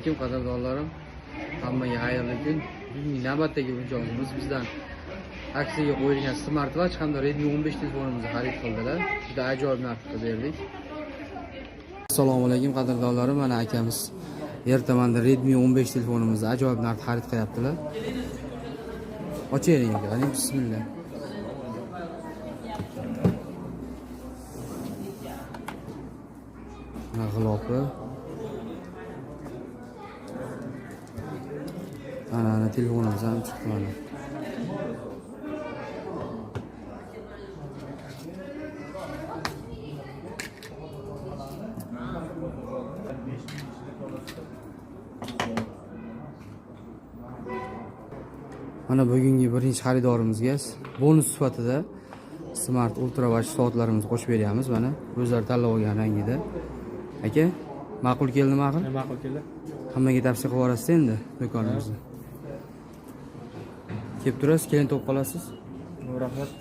alaykum qadrdonlarim. Hammaga xayrli kun. Bugungi navbatdagi mijozimiz bizdan aksiyaga qo'yilgan smartwatch hamda Redmi 15 telefonimizni xarid qildilar. Juda ajoyib narxga berdik. Assalomu alaykum qadrdonlarim. Mana akamiz ertamanda Redmi 15 telefonimizni ajoyib narxda xarid qilyaptilar. Ochaylik aka, bismillah. Mana g'ilofi. Ana telefonimiz ham chiqdi mana. Mana bugungi birinchi xaridorimizga bonus sifatida Smart Ultra Watch soatlarimizni qo'shib beramiz. Mana o'zlari tanlab olgan rangida. Aka, ma'qul keldimi axir? Ma'qul keldi. Hammaga tavsiya qilib yuborasiz endi do'konimizni. Kelib turasiz, keyin topib qolasiz. Rahmat.